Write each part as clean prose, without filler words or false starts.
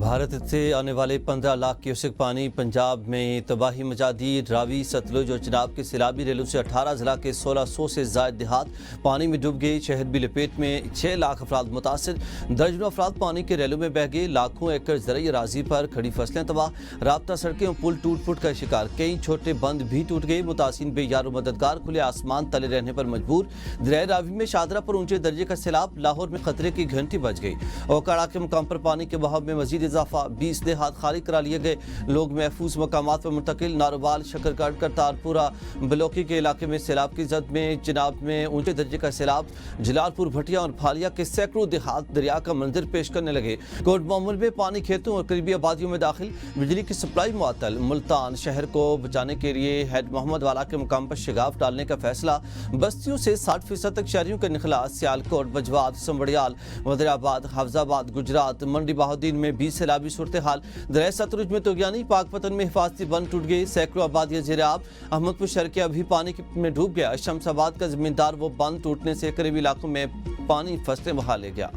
भारत से आने वाले 15 लाख क्यूसेक पानी पंजाब में तबाही मचा दी। रावी, सतलुज और चिनाब के सैलाबी रेलों से 18 जिला के 1600 से ज़ायद देहात पानी में डूब गए। शहर भी लपेट में, 6 लाख अफराद मुतासिर, दर्जनों अफराद पानी के रेलों में बह गए। लाखों एकड़ ज़रई अराजी पर खड़ी फसलें तबाह, राब्ता सड़कें और पुल टूट फुट का शिकार। कई छोटे बंद भी टूट गए। मुतासिर बेयार मददगार खुले आसमान तले रहने पर मजबूर। दरिया रावी में शादरा पर ऊंचे दर्जे का सैलाब, लाहौर में खतरे की घंटी बज गई। ओकाड़ा के मुकाम पर पानी के बहाव में मजीद इजाफा, 20 देहात खाली करा लिए गए। लोग महफूज मकामात पर मुंतकिल। नारोवाल, शकरकट, करतारपुरा, बलोकी के इलाके में सैलाब की जद में। चिनाब में ऊंचे दर्जे का सैलाब। जलालपुर, भटिया और फालिया के सैकड़ों देहात दरिया का मंजर पेश करने लगे। कोट मोहम्मद में पानी खेतों और करीबी आबादियों में दाखिल। बिजली की सप्लाई मुअत्तल। मुल्तान शहर को बचाने के लिए हेड मोहम्मद वाला के मुकाम पर शिगाफ डालने का फैसला। बस्तियों से 60% तक शहरियों का निखला। सियालकोट, बजवात, संबड़ियाल, वज़ीराबाद, हाफजाबाद, गुजरात, मंडी बहाउद्दीन में भी सैलाबी सूरत हाल। दरिया सतलुज में तोगयानी, पाकपतन में हिफाजती बंद टूट गई। सैकड़ों आबादियां ज़ेर-ए-आब। अहमदपुर शहर के अभी पानी में डूब गया। शमसाबाद का जमींदार वो बंद टूटने से करीबी इलाकों में पानी फसलें बहा ले गया।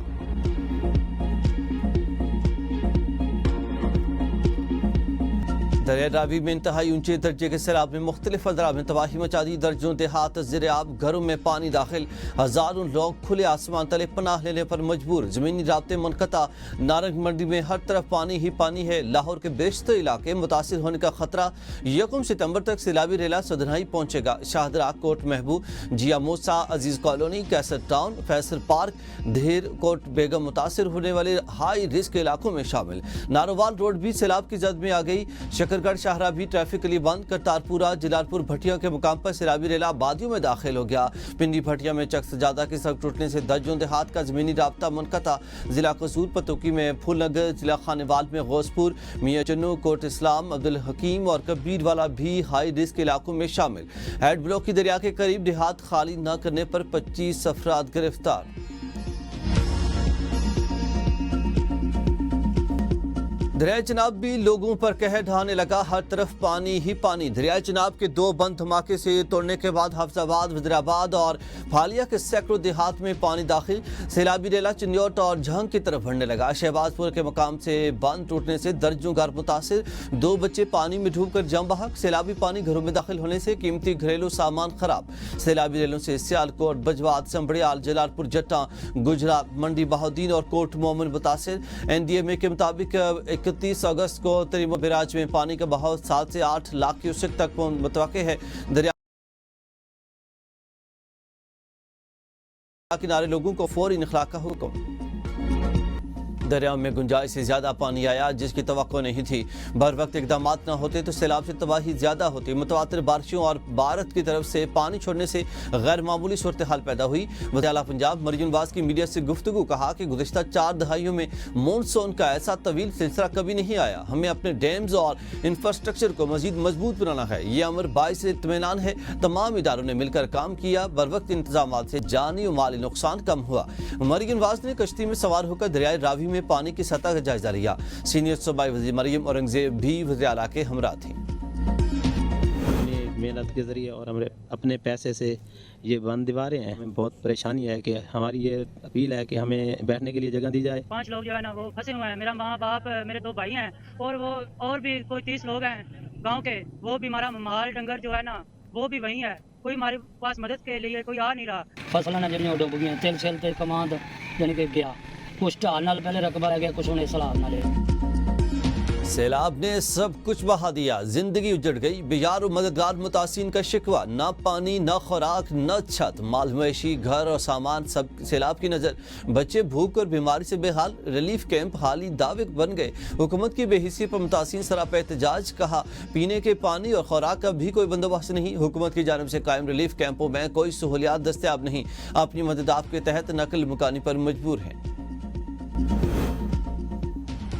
दरिया रावी में इंतहाई ऊंचे दर्जे के सैलाब में मुख्तलिफ अजरा में तबाही मचा दी। दर्जनों देहात ज़ेर-ए-आब, घरों में पानी दाखिल। हजारों लोग खुले आसमान तले पनाह लेने पर मजबूर। जमीनी राब्ते मुनक़ता। नारंग मंडी में हर तरफ पानी ही पानी है। लाहौर के बेशतर इलाके मुतासिर होने का खतरा। 1 सितंबर तक सैलाबी रेला सदनाई पहुंचेगा। शाहदरा, कोट महबूब, जिया मूसा, अजीज कॉलोनी, कैसर टाउन, फैसल पार्क, ढेर, कोट बेगम मुतासिर होने वाले हाई रिस्क इलाकों में शामिल। नारोवाल रोड भी सैलाब की जद में आ गई। शकरगढ़ शाहरा भी ट्रैफिक के लिए बंद। करतारपुरा, जलालपुर, भटिया के मुकाम पर सैलाबी रेला आबादियों में दाखिल हो गया। पिंडी भटिया में चक सजादा की सड़क टूटने से दर्जनों देहात का जमीनी राब्ता मुनक़ता। जिला कसूर, पतोकी में फूलनगर, जिला खानेवाल में गौसपुर, मियां चन्नू, कोट इस्लाम, अब्दुल हकीम और कबीर वाला भी हाई रिस्क इलाकों में शामिल। हेड ब्लॉक की दरिया के करीब देहात खाली न करने पर 25 अफराद गिरफ्तार। दरिया चिनाब भी लोगों पर कहर ढाने लगा। हर तरफ पानी ही पानी। दरिया चिनाब के 2 बंद धमाके से तोड़ने के बाद हाफजाबाद, वज़ीराबाद और फालिया के सैकड़ों देहात में पानी दाखिल। सैलाबी रेला चिन्योट और झंग की तरफ बढ़ने लगा। शहबाजपुर के मकाम से बंद टूटने से दर्जनों घर मुतासिर। 2 बच्चे पानी में डूबकर जम बहक। सैलाबी पानी घरों में दाखिल होने से कीमती घरेलू सामान खराब। सैलाबी रेलों से सियालकोट, बजवात, संबड़ियाल, जलालपुर, जट्टा, गुजरात, मंडी बहाउद्दीन और कोट मोहम्मद मुतासिर। NDMA के मुताबिक 31 अगस्त को तरीमो बैराज में पानी का बहाव 7 से 8 लाख क्यूसेक तक मुतवक्के है। दरिया किनारे लोगों को फौरी इखलाअ का हुक्म। दरिया में गुंजाइश से ज्यादा पानी आया जिसकी तवक्को नहीं थी। बर वक्त इकदाम न होते तो सैलाब से तबाही ज्यादा होती। मुतवातिर बारिशों और भारत की तरफ से पानी छोड़ने से गैर मामूली सूरत हाल पैदा हुई। वज़ीर पंजाब मरियम नवाज की मीडिया से गुफ्तगू कहा कि गुज़िश्ता 4 दहाइयों में मानसून का ऐसा तवील सिलसिला कभी नहीं आया। हमें अपने डैम्स और इंफ्रास्ट्रक्चर को मजीद मजबूत बनाना है। ये अमर बाइस इत्मीनान है। तमाम इदारों ने मिलकर काम किया। बर वक्त इंतजाम से जानी और माली नुकसान कम हुआ। मरियम नवाज ने कश्ती में सवार होकर दरियाई रावी में पानी की सतह का जायजा लिया। सीनियर सूबाई वज़ीर मरियम औरंगजेब भी वज़ीर आला के हमरा थी। मेहनत के जरिए और हमारे अपने पैसे से ये बंद दीवारें हैं। हमें बहुत परेशानी है कि हमारी ये अपील है कि हमें बैठने के लिए जगह दी जाए। 5 लोग जो है ना वो फंसे हुए हैं। मेरा माँ बाप, मेरे 2 भाई हैं और भी कोई 30 लोग हैं गाँव के। वो भी हमारा माल डंगर जो है ना वो भी वहीं है। कोई हमारे पास मदद के लिए कोई आ नहीं रहा। फसलों ने जमीन डूब गई। तेल सेल ते कमांड यानी कि गया कुछ ढाल नाल पहले रकबा रह गया, कुछ उन्हें सलाब नाले। सैलाब ने सब कुछ बहा दिया। जिंदगी उजड़ गई। बेयार और मददगार मुतासिन का शिकवा, न पानी, न खुराक, न छत। माल मवेशी, घर और सामान सब सैलाब की नजर। बच्चे भूख और बीमारी से बेहाल। रिलीफ कैंप हाली दावे बन गए। हुकूमत की बेहिसी पर मुतासिन सरापा एहतजाज। कहा पीने के पानी और खुराक का भी कोई बंदोबस्त नहीं। हुकूमत की जानिब से कायम रिलीफ कैंपों में कोई सहूलियात दस्तयाब नहीं। अपनी मदद आपके तहत नकल मुकानी पर मजबूर हैं।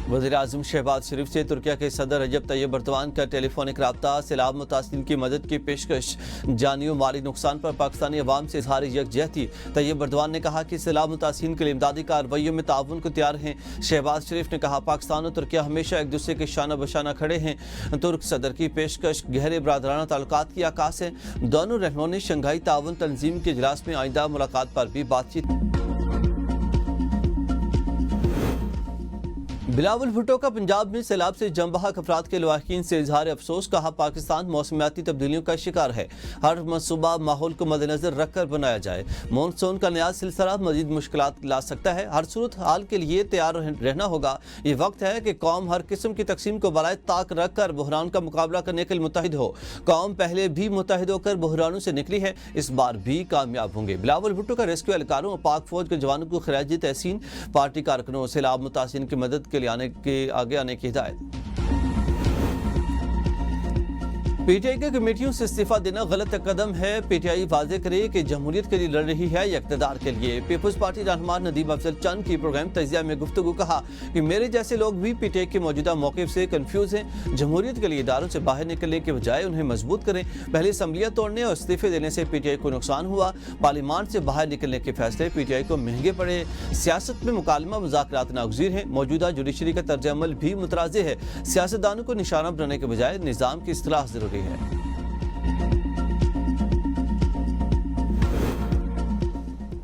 वज़ीर आज़म शहबाज शरीफ से तुर्किया के सदर रजब तैयब एर्दोगान का टेलीफोनिक राब्ता। सैलाब मुतासिरीन की मदद की पेशकश। जानी और माली नुकसान पर पाकिस्तानी अवाम से इजहार यकजहती। तैयब एर्दोगान ने कहा कि सैलाब मुतासिरीन के लिए इमदादी कार्रवाइयों में ताउन को तैयार हैं। शहबाज शरीफ ने कहा पाकिस्तान और तुर्किया हमेशा एक दूसरे के शाना बशाना खड़े हैं। तुर्क सदर की पेशकश गहरे बरादराना ताल्लुकात की आकाश है। दोनों रहनुमाओं ने शंघाई ताउन तंजीम के इजलास में आइंदा मुलाकात पर भी बातचीत। بلاول بھٹو کا پنجاب میں سیلاب سے جم بحق افراد کے لواحقین سے اظہار افسوس. کہا پاکستان موسمیاتی تبدیلیوں کا شکار ہے, ہر منصوبہ ماحول کو مد نظر رکھ کر بنایا جائے. مونسون کا نیا سلسلہ مزید مشکلات لا سکتا ہے, ہر صورت حال کے لیے تیار رہنا ہوگا. یہ وقت ہے کہ قوم ہر قسم کی تقسیم کو بالائے طاق رکھ کر بحران کا مقابلہ کرنے کے لیے متحد ہو. قوم پہلے بھی متحد ہو کر بحرانوں سے نکلی ہے, اس بار بھی کامیاب ہوں گے. بلاول بھٹو کا ریسکیو اہلکاروں اور پاک فوج کے جوانوں کو خراج تحسین. پارٹی کارکنوں سیلاب متاثرین کی مدد کے لیے آگے آنے کی ہدایت. پی ٹی آئی کے کمیٹیوں سے استعفیٰ دینا غلط قدم ہے. پی ٹی آئی واضح کرے کہ جمہوریت کے لیے لڑ رہی ہے یا اقتدار کے لیے. پیپلز پارٹی رہنما ندیم افضل چند کی پروگرام تجزیہ میں گفتگو. کہا کہ میرے جیسے لوگ بھی پی ٹی آئی کے موجودہ موقف سے کنفیوز ہیں. جمہوریت کے لیے اداروں سے باہر نکلنے کے بجائے انہیں مضبوط کریں. پہلے اسمبلیاں توڑنے اور استعفے دینے سے پی ٹی آئی کو نقصان ہوا. پارلیمان سے باہر نکلنے کے فیصلے پی ٹی آئی کو مہنگے پڑے. سیاست میں مکالمہ مذاکرات ناگزیر ہیں. موجودہ جوڈیشری کا طرز عمل بھی متنازع ہے. سیاستدانوں کو نشانہ بنانے کے بجائے نظام کی اصلاح ضروری ہے.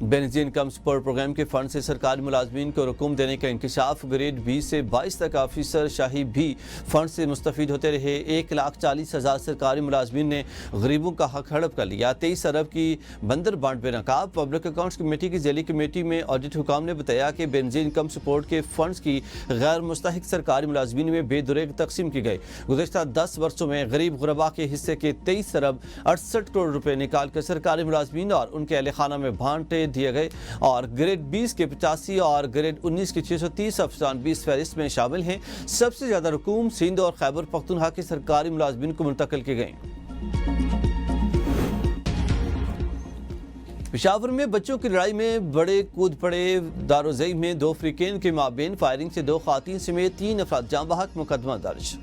بینظیر انکم سپورٹ پروگرام کے فنڈ سے سرکاری ملازمین کو رقوم دینے کا انکشاف. گریڈ 20 سے 22 تک آفیسر شاہی بھی فنڈ سے مستفید ہوتے رہے. 1,40,000 سرکاری ملازمین نے غریبوں کا حق ہڑپ کر لیا. 23 ارب کی بندر بانٹ بے نقاب. پبلک اکاؤنٹس کمیٹی کی ذیلی کمیٹی میں آڈٹ حکام نے بتایا کہ بینظیر انکم سپورٹ کے فنڈز کی غیر مستحق سرکاری ملازمین میں بے دریغ تقسیم کی گئی. گزشتہ 10 برسوں میں غریب غربا کے حصے کے 23 ارب 68 کروڑ روپے نکال کر سرکاری ملازمین اور ان کے اہل خانہ میں بانٹے دیے گئے. اور گریڈ 20 کے 85 اور گریڈ 19 کے 630 افسران بھی اس فہرست میں شامل ہیں. سب سے زیادہ رقوم سندھ اور خیبر پختونخوا کے سرکاری ملازمین کو منتقل کی گئیں. پشاور میں بچوں کی لڑائی میں بڑے کود پڑے. دارالزئی میں 2 فریقین کے مابین فائرنگ سے 2 خواتین سمیت 3 افراد جاں بحق. مقدمہ درج.